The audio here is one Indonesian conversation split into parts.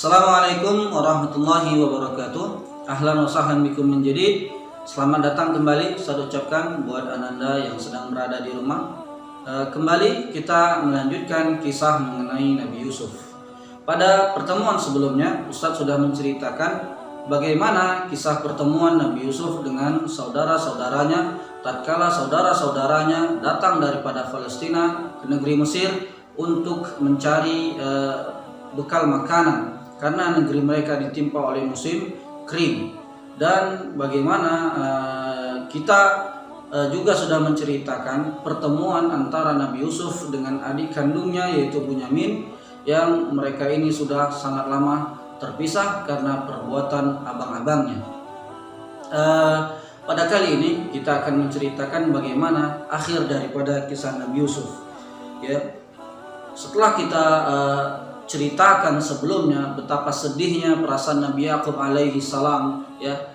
Assalamualaikum warahmatullahi wabarakatuh. Ahlan wa sahlan bikum min jadid. Selamat datang kembali saya ucapkan buat ananda yang sedang berada di rumah. Kembali kita melanjutkan kisah mengenai Nabi Yusuf. Pada pertemuan sebelumnya Ustadz sudah menceritakan bagaimana kisah pertemuan Nabi Yusuf dengan saudara-saudaranya tatkala saudara-saudaranya datang daripada Palestina ke negeri Mesir untuk mencari bekal makanan karena negeri mereka ditimpa oleh musim kering. Dan bagaimana kita juga sudah menceritakan pertemuan antara Nabi Yusuf dengan adik kandungnya yaitu Bunyamin, yang mereka ini sudah sangat lama terpisah karena perbuatan abang-abangnya. Pada kali ini kita akan menceritakan bagaimana akhir daripada kisah Nabi Yusuf. Ya, setelah kita ceritakan sebelumnya betapa sedihnya perasaan Nabi Yakub alaihi salam ya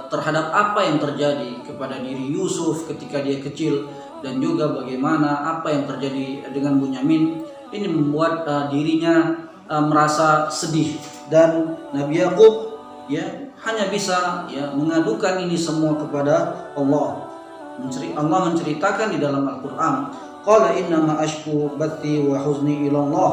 terhadap apa yang terjadi kepada diri Yusuf ketika dia kecil, dan juga bagaimana apa yang terjadi dengan Bunyamin ini membuat dirinya merasa sedih, dan Nabi Yakub ya hanya bisa ya mengadukan ini semua kepada Allah. Allah menceritakan di dalam Al-Qur'an, qala innama ashku bathi wa huzni ila Allah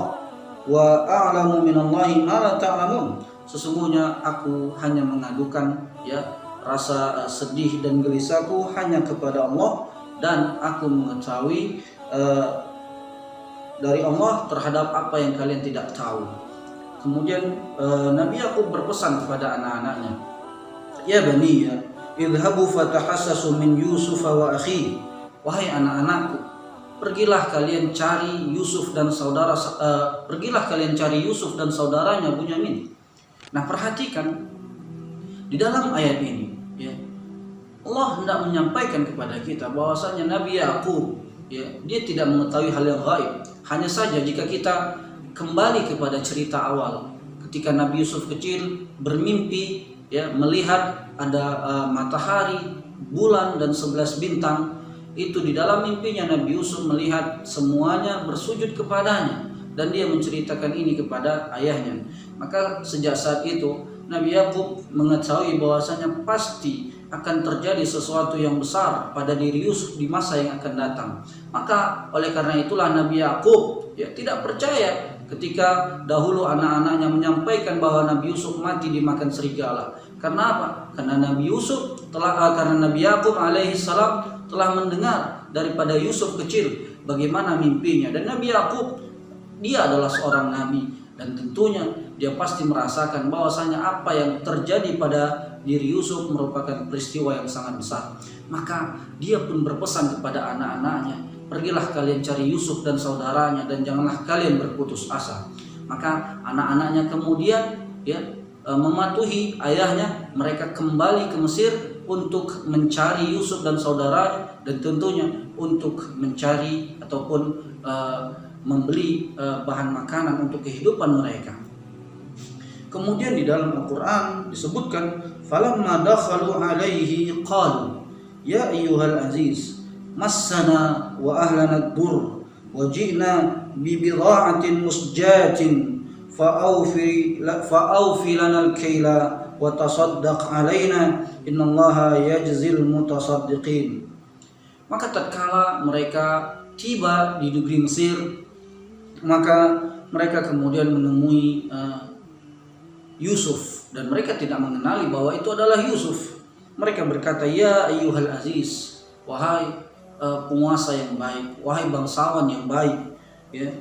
wa a'lamu minallahi ma la ta'lamun. Sesungguhnya aku hanya mengadukan ya rasa sedih dan gelisahku hanya kepada Allah, dan aku mengetahui dari Allah terhadap apa yang kalian tidak tahu. Kemudian Nabi Yakub berpesan kepada anak-anaknya, ya bani ya idhabu fatahassasu min Yusuf wa akhi. Wahai anak-anakku, pergilah kalian cari Yusuf dan saudaranya Bunyamin. Nah, perhatikan di dalam ayat ini ya, Allah hendak menyampaikan kepada kita bahwasanya Nabi Yakub ya dia tidak mengetahui hal yang gaib. Hanya saja jika kita kembali kepada cerita awal ketika Nabi Yusuf kecil bermimpi ya melihat ada matahari, bulan dan 11 bintang. Itu di dalam mimpinya Nabi Yusuf melihat semuanya bersujud kepadanya, dan dia menceritakan ini kepada ayahnya. Maka sejak saat itu Nabi Yakub mengetahui bahwasanya pasti akan terjadi sesuatu yang besar pada diri Yusuf di masa yang akan datang. Maka oleh karena itulah Nabi Yakub ya tidak percaya ketika dahulu anak-anaknya menyampaikan bahwa Nabi Yusuf mati dimakan serigala. Karena apa? Karena Nabi Yakub alaihi salam telah mendengar daripada Yusuf kecil bagaimana mimpinya, dan Nabi Yakub dia adalah seorang nabi, dan tentunya dia pasti merasakan bahwasanya apa yang terjadi pada diri Yusuf merupakan peristiwa yang sangat besar. Maka dia pun berpesan kepada anak-anaknya, pergilah kalian cari Yusuf dan saudaranya dan janganlah kalian berputus asa. Maka anak-anaknya kemudian ya mematuhi ayahnya, mereka kembali ke Mesir untuk mencari Yusuf dan saudaranya, dan tentunya untuk mencari ataupun membeli bahan makanan untuk kehidupan mereka. Kemudian di dalam Al-Qur'an disebutkan, falamma dakhalu alaihi qalu ya ayyuhal aziz massana wa ahlana ad-dur wa ji'na bi bidha'atin musjatin fa'awfi lana al-kayla wa tasaddaq alaina innallaha yajzil mutasaddiqin. Maka tatkala mereka tiba di negeri Mesir, maka mereka kemudian menemui Yusuf, dan mereka tidak mengenali bahwa itu adalah Yusuf. Mereka berkata, ya ayyuhal aziz, wahai penguasa yang baik, wahai bangsawan yang baik ya,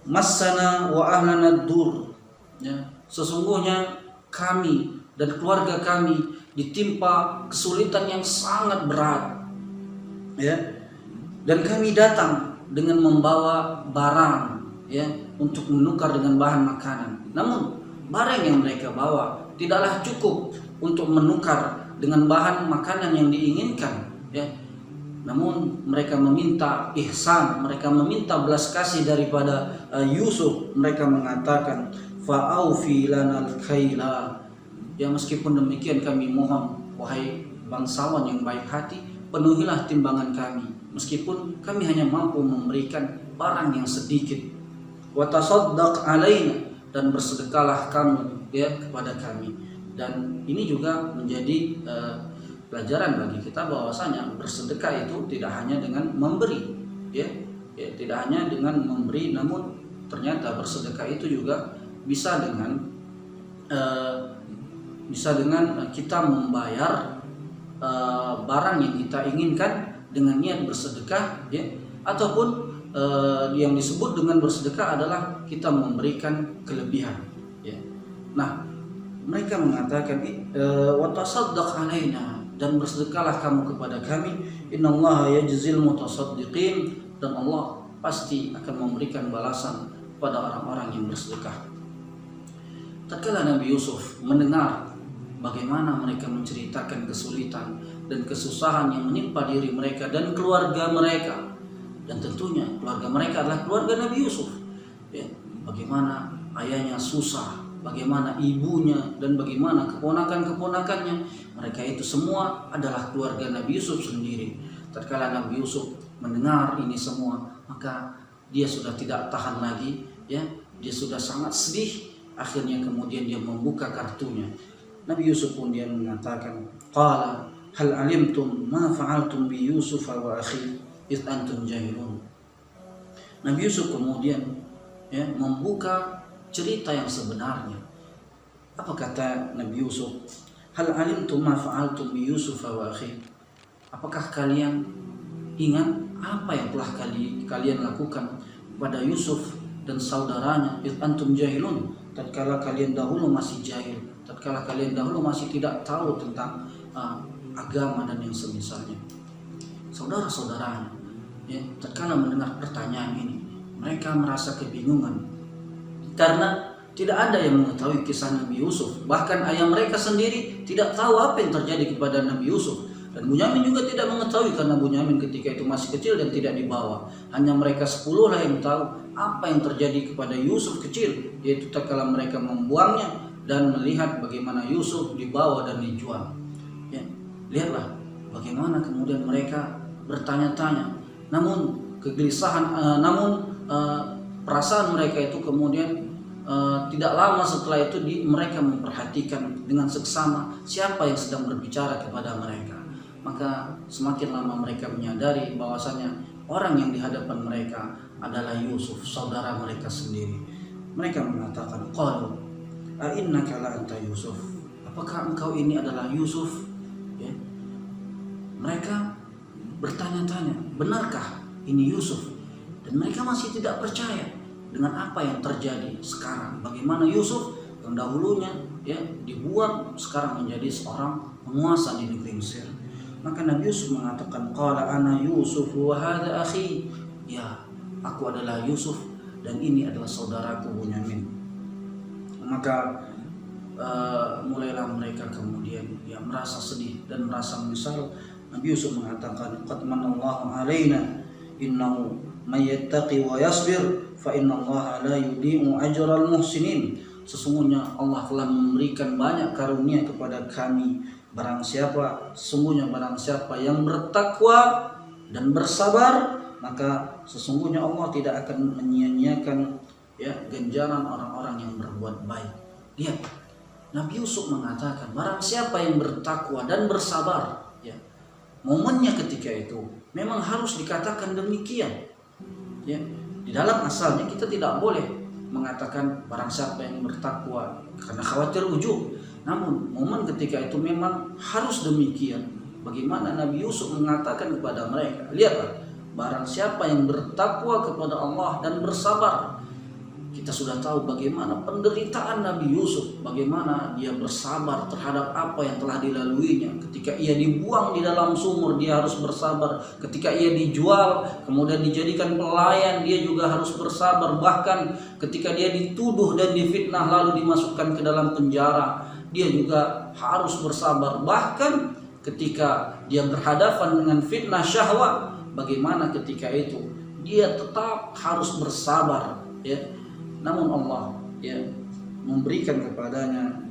massana wa ahlana ad-dur ya, sesungguhnya kami dan keluarga kami ditimpa kesulitan yang sangat berat ya, dan kami datang dengan membawa barang ya untuk menukar dengan bahan makanan. Namun barang yang mereka bawa tidaklah cukup untuk menukar dengan bahan makanan yang diinginkan ya. Namun mereka meminta ihsan, mereka meminta belas kasih daripada Yusuf. Mereka mengatakan fa'aufi lanal kaila, ya meskipun demikian kami mohon wahai bangsawan yang baik hati, penuhilah timbangan kami meskipun kami hanya mampu memberikan barang yang sedikit. Wa tasaddaq alaina, dan bersedekahlah kamu ya kepada kami. Dan ini juga menjadi pelajaran bagi kita bahwasanya bersedekah itu tidak hanya dengan memberi ya, tidak hanya dengan memberi, namun ternyata bersedekah itu juga bisa dengan kita membayar barang yang kita inginkan dengan niat bersedekah ya, ataupun yang disebut dengan bersedekah adalah kita memberikan kelebihan ya. Nah, mereka mengatakan wa tasaddaq alaina, dan bersedekahlah kamu kepada kami, innallaha yajzil mutasaddiqin, dan Allah pasti akan memberikan balasan pada orang-orang yang bersedekah. Tatkala Nabi Yusuf mendengar bagaimana mereka menceritakan kesulitan dan kesusahan yang menimpa diri mereka dan keluarga mereka, dan tentunya keluarga mereka adalah keluarga Nabi Yusuf ya, bagaimana ayahnya susah, bagaimana ibunya, dan bagaimana keponakan-keponakannya, mereka itu semua adalah keluarga Nabi Yusuf sendiri. Tatkala Nabi Yusuf mendengar ini semua, maka dia sudah tidak tahan lagi ya, dia sudah sangat sedih. Akhirnya kemudian dia membuka kartunya. Nabi Yusuf pun dia mengatakan, qala hal alimtum ma fa'altum bi Yusuf wa akhi id antum jahilun. Nabi Yusuf kemudian ya membuka cerita yang sebenarnya. Apa kata Nabi Yusuf? Hal alimtum ma fa'altum bi Yusuf wa akhi. Apakah kalian ingat apa yang telah kalian lakukan pada Yusuf dan saudaranya id antum jahilun, tatkala kalian dahulu masih jahil, tatkala kalian dahulu masih tidak tahu tentang agama dan yang semisalnya. Saudara-saudaranya ya, tatkala mendengar pertanyaan ini, mereka merasa kebingungan karena tidak ada yang mengetahui kisah Nabi Yusuf. Bahkan ayah mereka sendiri tidak tahu apa yang terjadi kepada Nabi Yusuf. Dan Bunyamin juga tidak mengetahui, karena Bunyamin ketika itu masih kecil dan tidak dibawa. Hanya mereka 10 lah yang tahu apa yang terjadi kepada Yusuf kecil, yaitu tatkala mereka membuangnya dan melihat bagaimana Yusuf dibawa dan dijual. Ya, lihatlah bagaimana kemudian mereka bertanya-tanya. Namun kegelisahan, perasaan mereka itu kemudian tidak lama setelah itu mereka memperhatikan dengan seksama siapa yang sedang berbicara kepada mereka. Maka semakin lama mereka menyadari bahwasanya orang yang di hadapan mereka adalah Yusuf, saudara mereka sendiri. Mereka mengatakan, qalu a innaka la anta Yusuf. Apakah engkau ini adalah Yusuf? Ya. Mereka bertanya-tanya, benarkah ini Yusuf? Dan mereka masih tidak percaya dengan apa yang terjadi sekarang. Bagaimana Yusuf yang dahulunya ya dibuang sekarang menjadi seorang penguasa di negeri Mesir. Maka Nabi Yusuf mengatakan, qala ana Yusuf wa hadha akhi. Ya, aku adalah Yusuf dan ini adalah saudaraku Bunyamin. Maka mulailah mereka kemudian ya merasa sedih dan merasa menyesal. Nabi Yusuf mengatakan, qad manallahu alaina innahu may yattaqi wa yasbir fa innallaha la yudhi'u ajral muhsinin. Sesungguhnya Allah telah memberikan banyak karunia kepada kami. Sesungguhnya barang siapa yang bertakwa dan bersabar, maka sesungguhnya Allah tidak akan menyia-nyiakan ya ganjaran orang-orang yang berbuat baik. Lihat, Nabi Yusuf mengatakan barang siapa yang bertakwa dan bersabar, ya. Momennya ketika itu memang harus dikatakan demikian. Ya, di dalam asalnya kita tidak boleh mengatakan barang siapa yang bertakwa karena khawatir ujub. Namun momen ketika itu memang harus demikian. Bagaimana Nabi Yusuf mengatakan kepada mereka, lihatlah, barang siapa yang bertakwa kepada Allah dan bersabar. Kita sudah tahu bagaimana penderitaan Nabi Yusuf, bagaimana dia bersabar terhadap apa yang telah dilaluinya. Ketika ia dibuang di dalam sumur, dia harus bersabar. Ketika ia dijual, kemudian dijadikan pelayan, dia juga harus bersabar. Bahkan ketika dia dituduh dan difitnah lalu dimasukkan ke dalam penjara, dia juga harus bersabar. Bahkan ketika dia berhadapan dengan fitnah syahwat, bagaimana ketika itu dia tetap harus bersabar, ya. Namun Allah ya memberikan kepadanya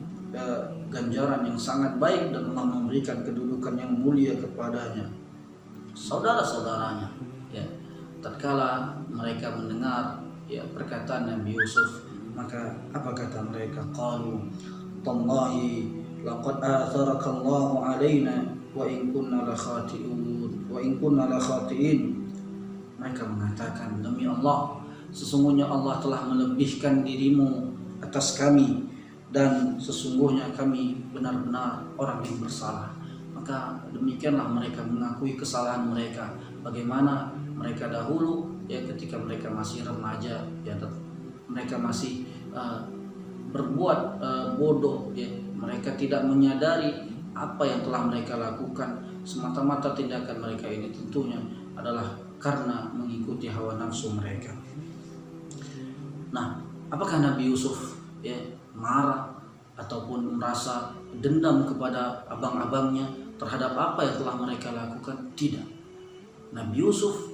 ganjaran yang sangat baik, dan Allah memberikan kedudukan yang mulia kepadanya. Saudara-saudaranya ya, tatkala mereka mendengar ya perkataan Nabi Yusuf, Maka apa kata mereka? Qalu tallahi laqad atharakallahu alaina wa in kunna la khati'in. Mereka mengatakan, demi Allah, sesungguhnya Allah telah melebihkan dirimu atas kami, dan sesungguhnya kami benar-benar orang yang bersalah. Maka demikianlah mereka mengakui kesalahan mereka. Bagaimana mereka dahulu, ya, ketika mereka masih remaja, ya, mereka masih berbuat bodoh, ya. Mereka tidak menyadari apa yang telah mereka lakukan. Semata-mata tindakan mereka ini tentunya adalah karena mengikuti hawa nafsu mereka. Nah, apakah Nabi Yusuf, ya, marah ataupun merasa dendam kepada abang-abangnya terhadap apa yang telah mereka lakukan? Tidak. Nabi Yusuf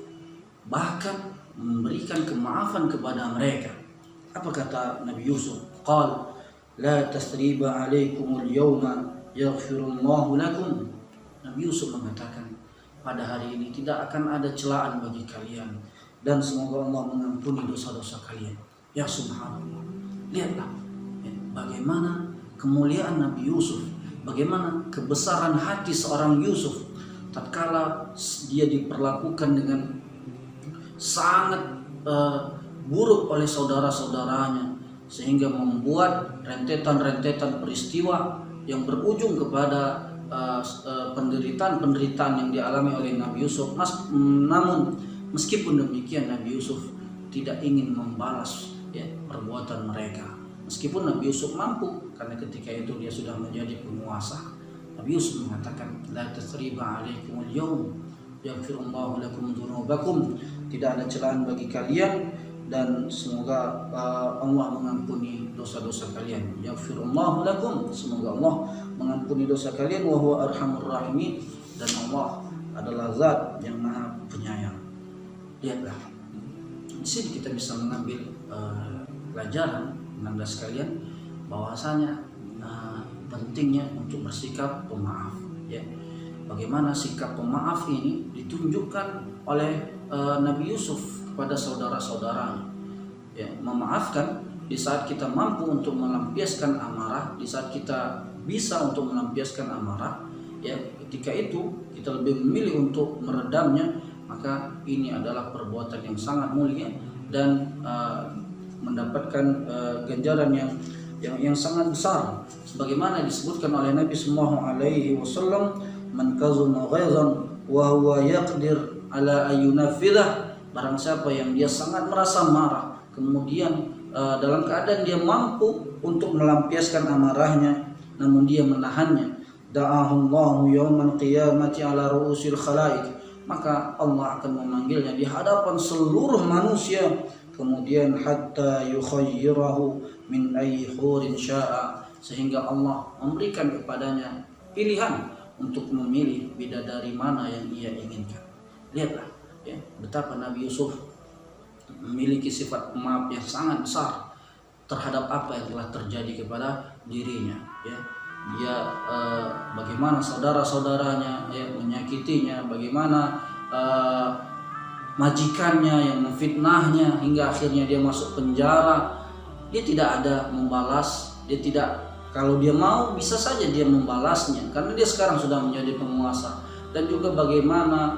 bahkan memberikan kemaafan kepada mereka. Apa kata Nabi Yusuf? Qal la tasriba alaikumul yawma yaghfirullahu lakum. Nabi Yusuf mengatakan, pada hari ini tidak akan ada celaan bagi kalian, dan semoga Allah mengampuni dosa-dosa kalian. Ya subhanallah. Lihatlah, ya, bagaimana kemuliaan Nabi Yusuf, bagaimana kebesaran hati seorang Yusuf tatkala dia diperlakukan dengan sangat buruk oleh saudara-saudaranya, sehingga membuat rentetan-rentetan peristiwa yang berujung kepada penderitaan yang dialami oleh Nabi Yusuf. Namun meskipun demikian, Nabi Yusuf tidak ingin membalas, ya, perbuatan mereka. Meskipun Nabi Yusuf mampu, karena ketika itu dia sudah menjadi penguasa. Nabi Yusuf mengatakan, la tasriba alaikumul yawm yaghfirullahu lakum dzunubakum. Tidak ada celaan bagi kalian, dan semoga Allah mengampuni dosa-dosa kalian. Yaghfirullahu lakum, semoga Allah mengampuni dosa kalian. Wa huwa arhamur rahimin, dan Allah adalah zat yang maha penyayang. Lihatlah, di sini kita bisa mengambil pelajaran, Anda sekalian, bahwasanya pentingnya untuk bersikap pemaaf, ya. Bagaimana sikap pemaaf ini ditunjukkan oleh Nabi Yusuf kepada saudara-saudaranya, ya, memaafkan di saat kita mampu untuk melampiaskan amarah, di saat kita bisa untuk melampiaskan amarah, ya, ketika itu kita lebih memilih untuk meredamnya. Maka ini adalah perbuatan yang sangat mulia dan mendapatkan ganjaran yang sangat besar, sebagaimana disebutkan oleh Nabi sallallahu alaihi wasallam, man kazuma ghaizan wa huwa yaqdir ala ayyunafidha. Barang siapa yang dia sangat merasa marah, kemudian dalam keadaan dia mampu untuk melampiaskan amarahnya, namun dia menahannya, da'ahullahu yawmal qiyamati ala ru'usil khalaik, maka Allah akan memanggilnya di hadapan seluruh manusia, kemudian hatta yukhayyirahu min ayyi hurin sya'a, sehingga Allah memberikan kepadanya pilihan untuk memilih bidadari mana yang ia inginkan. Lihatlah, ya, betapa Nabi Yusuf memiliki sifat pemaaf yang sangat besar terhadap apa yang telah terjadi kepada dirinya, ya. Dia bagaimana saudara-saudaranya, ya, menyakitinya, bagaimana majikannya yang memfitnahnya hingga akhirnya dia masuk penjara. Dia tidak ada membalas, dia tidak, kalau dia mau bisa saja dia membalasnya karena dia sekarang sudah menjadi penguasa. Dan juga bagaimana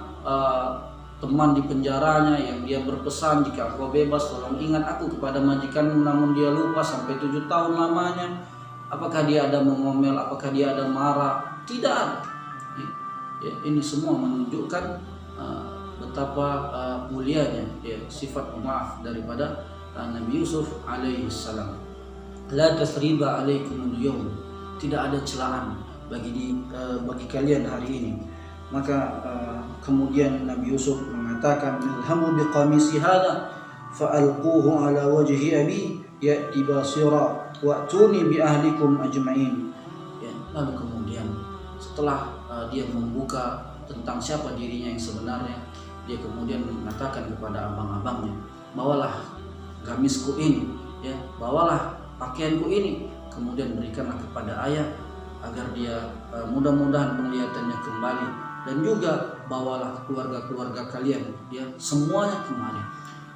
teman di penjaranya yang dia berpesan, jika engkau bebas tolong ingat aku kepada majikanmu, namun dia lupa sampai 7 tahun lamanya. Apakah dia ada mengomel, apakah dia ada marah? Tidak ada. Ya, ini semua menunjukkan betapa mulianya, ya, sifat pemaaf daripada Nabi Yusuf alaihi salam. La tasriba alaikumul yawm, tidak ada celaan bagi kalian hari ini. Maka kemudian Nabi Yusuf mengatakan, ilhamu biqamisi hadha fa'alquhu ala wajhi abi ya'ti basira wa'tuni bi ahlikum ajma'in. Ya, lalu kemudian setelah dia membuka tentang siapa dirinya yang sebenarnya, dia kemudian mengatakan kepada abang-abangnya, bawalah gamisku ini, ya, bawalah pakaianku ini, kemudian berikanlah kepada ayah agar dia mudah-mudahan penglihatannya kembali, dan juga bawalah keluarga-keluarga kalian, ya, semuanya kemari.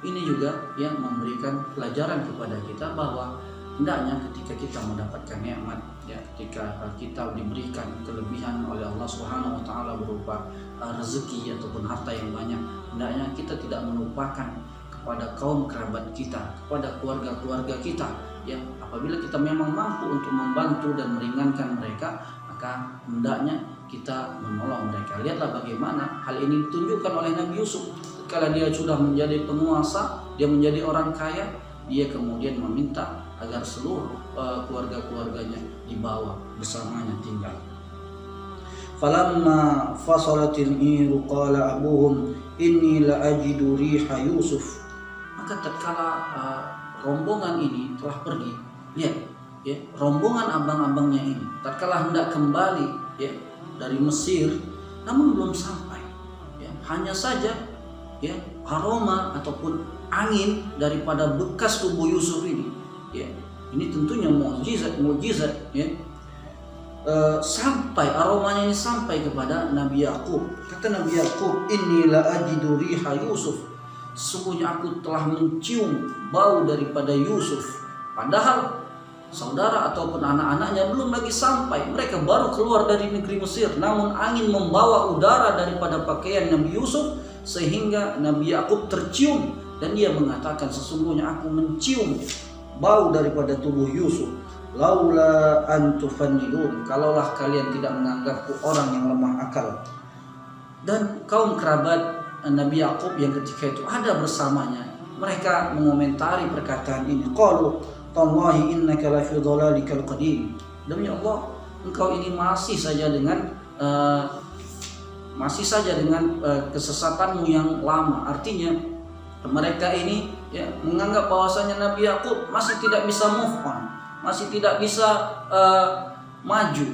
Ini juga yang memberikan pelajaran kepada kita bahwa hendaknya ketika kita mendapatkan nikmat, ya, ketika kita diberikan kelebihan oleh Allah Subhanahu wa taala berupa rezeki ataupun harta yang banyak, hendaknya kita tidak melupakan kepada kaum kerabat kita, kepada keluarga-keluarga kita, ya. Apabila kita memang mampu untuk membantu dan meringankan mereka, maka hendaknya kita menolong mereka. Lihatlah bagaimana hal ini ditunjukkan oleh Nabi Yusuf. Kalau dia sudah menjadi penguasa, dia menjadi orang kaya, dia kemudian meminta agar seluruh keluarga-keluarganya dibawa bersamanya tinggal. Falamma fasalatil iru qala abuhum inni la ajidu riha Yusuf. Maka tatkala rombongan ini telah pergi, lihat ya, rombongan abang-abangnya ini tatkala hendak kembali ya dari Mesir, namun belum sampai ya, hanya saja ya aroma ataupun angin daripada bekas tubuh Yusuf ini ya, ini tentunya mukjizat ya, sampai aromanya ini sampai kepada Nabi Yakub. Kata Nabi Yakub, inni la ajidu riha Yusuf, sesungguhnya aku telah mencium bau daripada Yusuf. Padahal saudara ataupun anak-anaknya belum lagi sampai, mereka baru keluar dari negeri Mesir, namun angin membawa udara daripada pakaian Nabi Yusuf sehingga Nabi Yakub tercium, dan dia mengatakan, sesungguhnya aku mencium bau daripada tubuh Yusuf. Laula antufannidun, kalaulah kalian tidak menganggapku orang yang lemah akal. Dan kaum kerabat Nabi Yakub yang ketika itu ada bersamanya, mereka mengomentari perkataan ini. Qalu tallahi innaka lafi dhalalikal qadim, demi Allah engkau ini masih saja dengan kesesatanmu yang lama. Artinya mereka ini ya menganggap bahwasanya Nabi Yakub masih tidak bisa move on, masih tidak bisa maju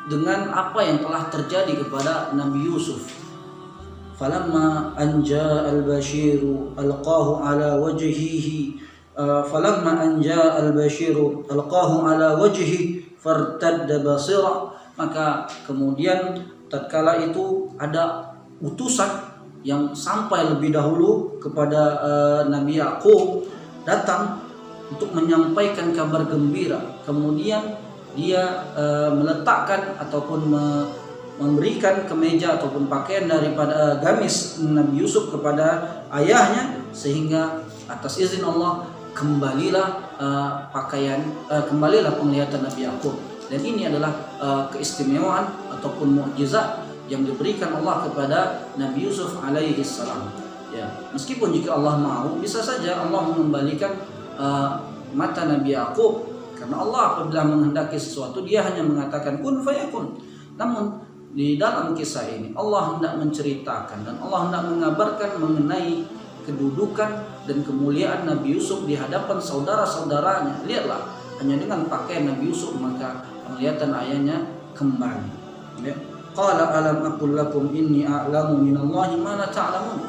dengan apa yang telah terjadi kepada Nabi Yusuf. Falamma anja al-bashiru alqahu ala wajhihi fartadda basira. Maka kemudian tatkala itu ada utusan yang sampai lebih dahulu kepada Nabi Yakub, datang untuk menyampaikan kabar gembira. Kemudian dia meletakkan ataupun memberikan kemeja ataupun pakaian daripada gamis Nabi Yusuf kepada ayahnya, sehingga atas izin Allah kembalilah penglihatan Nabi Yakub. Dan ini adalah keistimewaan ataupun mukjizat yang diberikan Allah kepada Nabi Yusuf alaihi salam. Ya, meskipun jika Allah mau, bisa saja Allah mengembalikan mata Nabi Yakub, karena Allah apabila menghendaki sesuatu dia hanya mengatakan kun fayakun. Namun di dalam kisah ini Allah hendak menceritakan dan Allah hendak mengabarkan mengenai kedudukan dan kemuliaan Nabi Yusuf di hadapan saudara-saudaranya. Lihatlah, hanya dengan pakaian Nabi Yusuf maka penglihatan ayahnya kembali. Ya. Qala alam aqul lakum inni a'lamu minallahi ma la ta'lamun.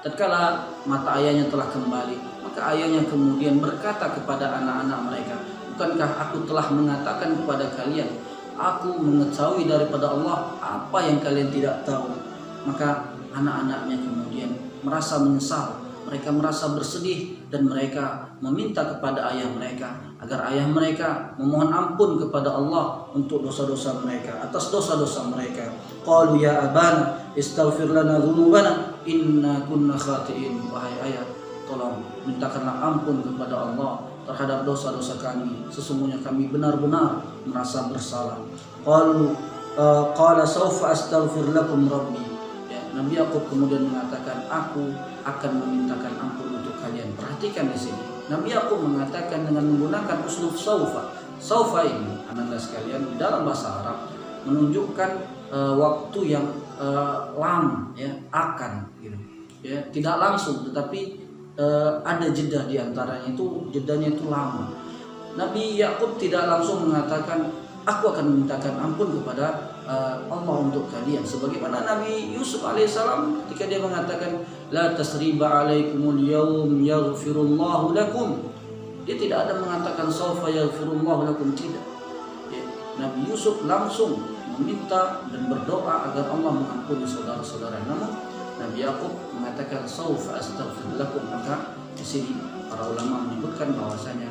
Tatkala mata ayahnya telah kembali, maka ayahnya kemudian berkata kepada anak-anak mereka, bukankah aku telah mengatakan kepada kalian, aku mengetahui daripada Allah apa yang kalian tidak tahu. Maka anak-anaknya kemudian merasa menyesal, mereka merasa bersedih, dan mereka meminta kepada ayah mereka agar ayah mereka memohon ampun kepada Allah untuk dosa-dosa mereka, atas dosa-dosa mereka. Qalu ya abana istaghfir lana dzunubana inna kunna khati'in. Wahai ayah, tolong mintakanlah ampun kepada Allah terhadap dosa-dosa kami, sesungguhnya kami benar-benar merasa bersalah. Qala sawfa astaghfir lakum rabbi. Ya, Nabi Yakub kemudian mengatakan, aku akan memintakan ampun untuk kalian. Perhatikan di sini, Nabi Yakub mengatakan dengan menggunakan uslub sawfa. Sawfa ini, anak-anak sekalian, di dalam bahasa Arab menunjukkan waktu yang lama, ya, akan gitu. Ya, tidak langsung tetapi ada jeda di antaranya, itu jedanya itu lama. Nabi Yakub tidak langsung mengatakan aku akan memintakan ampun kepada Allah untuk kalian, sebagaimana Nabi Yusuf alaihissalam ketika dia mengatakan la tasriba alaikumul yawm yaghfirullahu lakum, dia tidak ada mengatakan sawfa yaghfirullahu lakum, tidak. Ya, Nabi Yusuf langsung meminta dan berdoa agar Allah mengampuni saudara-saudara. Namun Nabi Nabi Yakub mengatakan saufa astaghfir lakum, maka di sini para ulama menyebutkan bahwasanya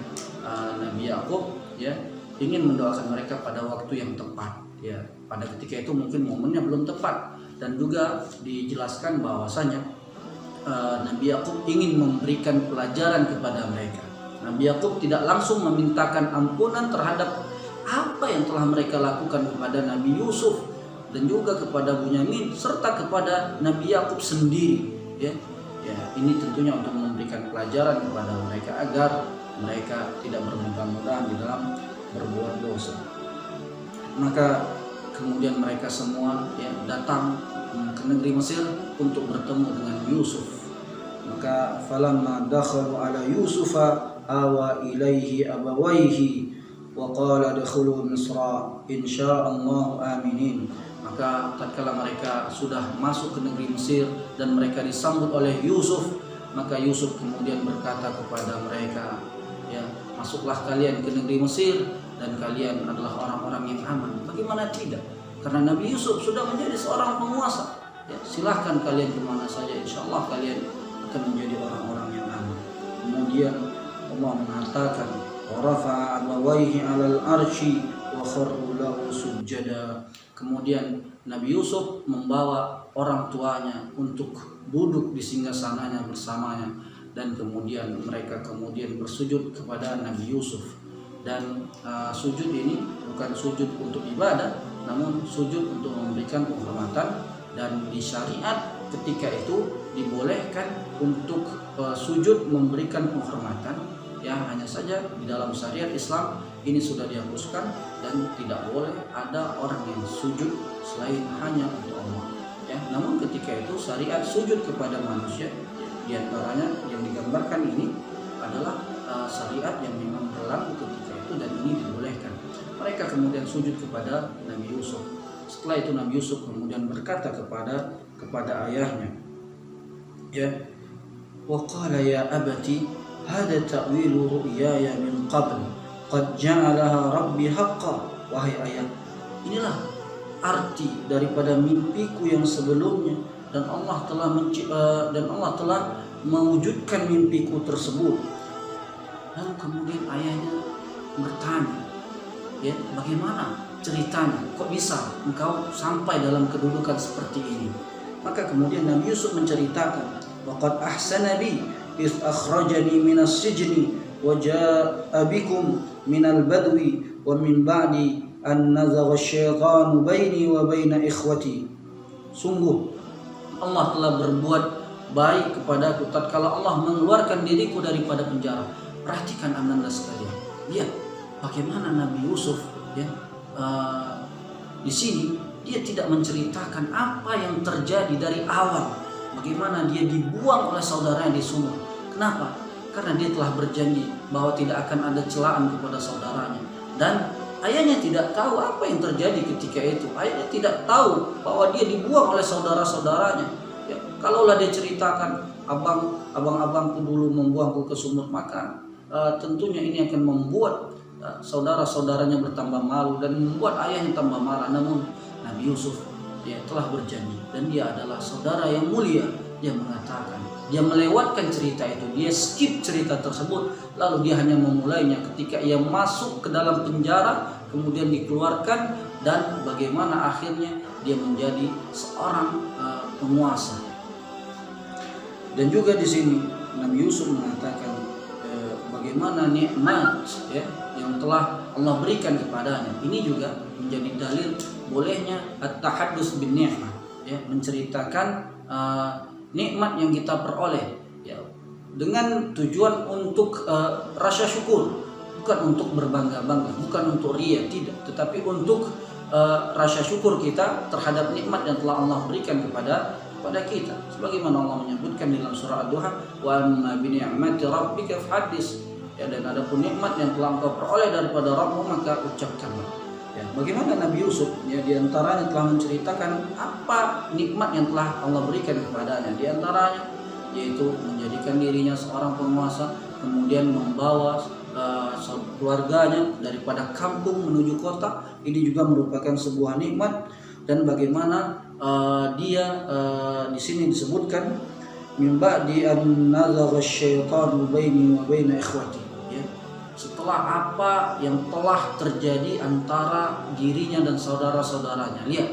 Nabi Yakub ya ingin mendoakan mereka pada waktu yang tepat ya. Pada ketika itu mungkin momennya belum tepat, dan juga dijelaskan bahwasanya Nabi Yakub ingin memberikan pelajaran kepada mereka. Nabi Yakub tidak langsung memintakan ampunan terhadap apa yang telah mereka lakukan kepada Nabi Yusuf dan juga kepada Bunyamin serta kepada Nabi Yakub sendiri ya. Ini tentunya untuk memberikan pelajaran kepada mereka agar mereka tidak bermudah-mudahan di dalam berbuat dosa. Maka kemudian mereka semua ya datang ke negeri Mesir untuk bertemu dengan Yusuf. Maka falamma dakhalu ala Yusufa awa ilaihi abawaihi wa qala dakhulu Misra insyaallah aminin. Maka tatkala mereka sudah masuk ke negeri Mesir dan mereka disambut oleh Yusuf, maka Yusuf kemudian berkata kepada mereka, ya, masuklah kalian ke negeri Mesir dan kalian adalah orang-orang yang aman. Bagaimana tidak? Karena Nabi Yusuf sudah menjadi seorang penguasa. Ya, silahkan kalian kemana saja, insya Allah kalian akan menjadi orang-orang yang aman. Kemudian Allah mengatakan, warafa'a abawaihi 'alal arsy wa kharru lahu sujada. Kemudian Nabi Yusuf membawa orang tuanya untuk duduk di singgasananya bersamanya, dan kemudian mereka kemudian bersujud kepada Nabi Yusuf. Dan sujud ini bukan sujud untuk ibadah, namun sujud untuk memberikan penghormatan. Dan di syariat ketika itu dibolehkan untuk sujud memberikan penghormatan. Ya, hanya saja di dalam syariat Islam ini sudah dihapuskan dan tidak boleh ada orang yang sujud selain hanya untuk Allah. Ya, namun ketika itu syariat sujud kepada manusia, di antaranya yang digambarkan ini adalah syariat yang memang berlaku ketika itu dan ini dibolehkan. Mereka kemudian sujud kepada Nabi Yusuf. Setelah itu Nabi Yusuf kemudian berkata kepada ayahnya, ya, wa qala ya abati hada ta'wilu ru'yaya min qabl qad ja'alaha rabbi haqqan. Wahai ayah, inilah arti daripada mimpiku yang sebelumnya, dan Allah telah mewujudkan mimpiku tersebut. Lalu kemudian ayahnya bertanya, ya, bagaimana ceritanya? Kok bisa engkau sampai dalam kedudukan seperti ini? Maka kemudian Nabi Yusuf menceritakan, waqad ahsana bi iz akhrajani minas sijni wa jaa'a bikum minal badwi wa min ba'di an nazagha asyaitanu baini wa baina ikhwati. Sungguh Allah telah berbuat baik kepadaku tatkala Allah mengeluarkan diriku daripada penjara. Perhatikan ananda sekalian, lihat bagaimana Nabi Yusuf ya, di sini dia tidak menceritakan apa yang terjadi dari awal, bagaimana dia dibuang oleh saudaranya di sumur. Kenapa? Karena dia telah berjanji bahwa tidak akan ada celaan kepada saudaranya, dan ayahnya tidak tahu apa yang terjadi ketika itu. Ayahnya tidak tahu bahwa dia dibuang oleh saudara-saudaranya. Ya, kalaulah dia ceritakan, abang-abangku dulu membuangku ke sumur, maka tentunya ini akan membuat saudara-saudaranya bertambah malu dan membuat ayahnya tambah marah. Namun Nabi Yusuf dia telah berjanji dan dia adalah saudara yang mulia. Dia mengatakan, dia melewatkan cerita itu, dia skip cerita tersebut, lalu dia hanya memulainya ketika ia masuk ke dalam penjara, kemudian dikeluarkan, dan bagaimana akhirnya dia menjadi seorang penguasa. Dan juga di sini Nabi Yusuf mengatakan bagaimana nikmat ya yang telah Allah berikan kepadanya. Ini juga menjadi dalil bolehnya at-tahaddus bin ni'mah, ya, menceritakan nikmat yang kita peroleh ya, dengan tujuan untuk rasa syukur, bukan untuk berbangga-bangga, bukan untuk riya, tidak, tetapi untuk rasa syukur kita terhadap nikmat yang telah Allah berikan kepada kita. Sebagaimana Allah menyebutkan dalam surah Ad-Duha, wa amma bi ni'mati rabbika fahaddits. Ya, dan adapun nikmat yang telah engkau peroleh daripada Rabbmu, maka ucapkanlah. Ya, bagaimana Nabi Yusuf ya diantaranya telah menceritakan apa nikmat yang telah Allah berikan kepadanya. Diantaranya yaitu menjadikan dirinya seorang penguasa, kemudian membawa keluarganya daripada kampung menuju kota. Ini juga merupakan sebuah nikmat. Dan bagaimana di sini disebutkan min ba'di an nazagha asyaitanu baini wa baina ikhwati, ya. Setelah apa yang telah terjadi antara dirinya dan saudara-saudaranya. Lihat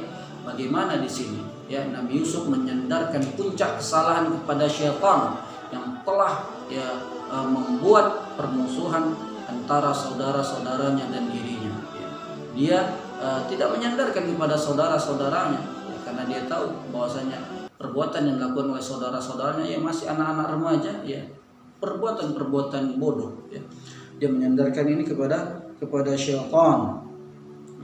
bagaimana di sini, ya, Nabi Yusuf menyandarkan puncak kesalahan kepada syaitan yang telah, ya, membuat permusuhan antara saudara-saudaranya dan dirinya, ya. Dia tidak menyandarkan kepada saudara-saudaranya, ya, karena dia tahu bahwasanya perbuatan yang dilakukan oleh saudara-saudaranya yang masih anak-anak remaja, ya, perbuatan-perbuatan bodoh, ya. Dia menyandarkan ini kepada syaitan.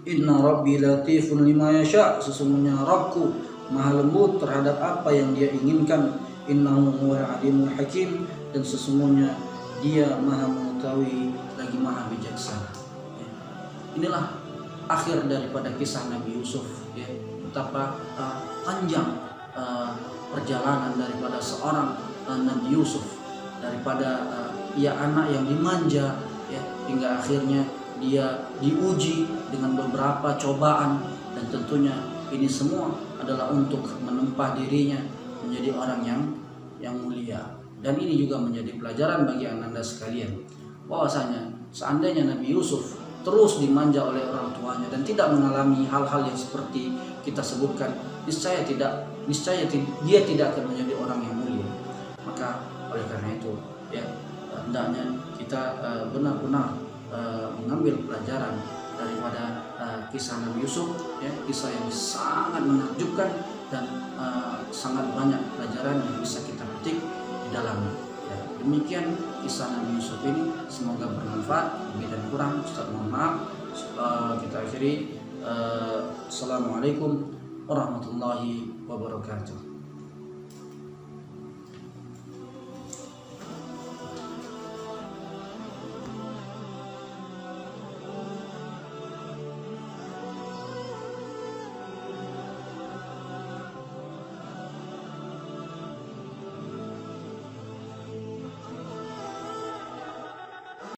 Inna rabbi latifun lima yasha, sesungguhnya Rabbku maha lembut terhadap apa yang dia inginkan. Innahu huwal alimul hakim, dan sesungguhnya dia maha mengetahui lagi maha bijaksana, ya. Inilah akhir daripada kisah Nabi Yusuf, ya. Betapa panjang perjalanan daripada seorang Nabi Yusuf, daripada ia anak yang dimanja, ya, hingga akhirnya dia diuji dengan beberapa cobaan, dan tentunya ini semua adalah untuk menempa dirinya menjadi orang yang mulia. Dan ini juga menjadi pelajaran bagi Anda sekalian, bahwasanya seandainya Nabi Yusuf terus dimanja oleh orang tuanya dan tidak mengalami hal-hal yang seperti kita sebutkan, niscaya dia tidak akan menjadi orang yang mulia. Maka oleh karena itu, ya, hendaknya kita benar-benar mengambil pelajaran daripada kisah Nabi Yusuf, ya, kisah yang sangat menakjubkan dan sangat banyak pelajaran yang bisa kita petik di dalamnya, ya. Demikian kisah Nabi Yusuf ini, semoga bermanfaat. Lebih dan kurang Ustaz mohon maaf. Kita akhiri. Assalamualaikum warahmatullahi wabarakatuh.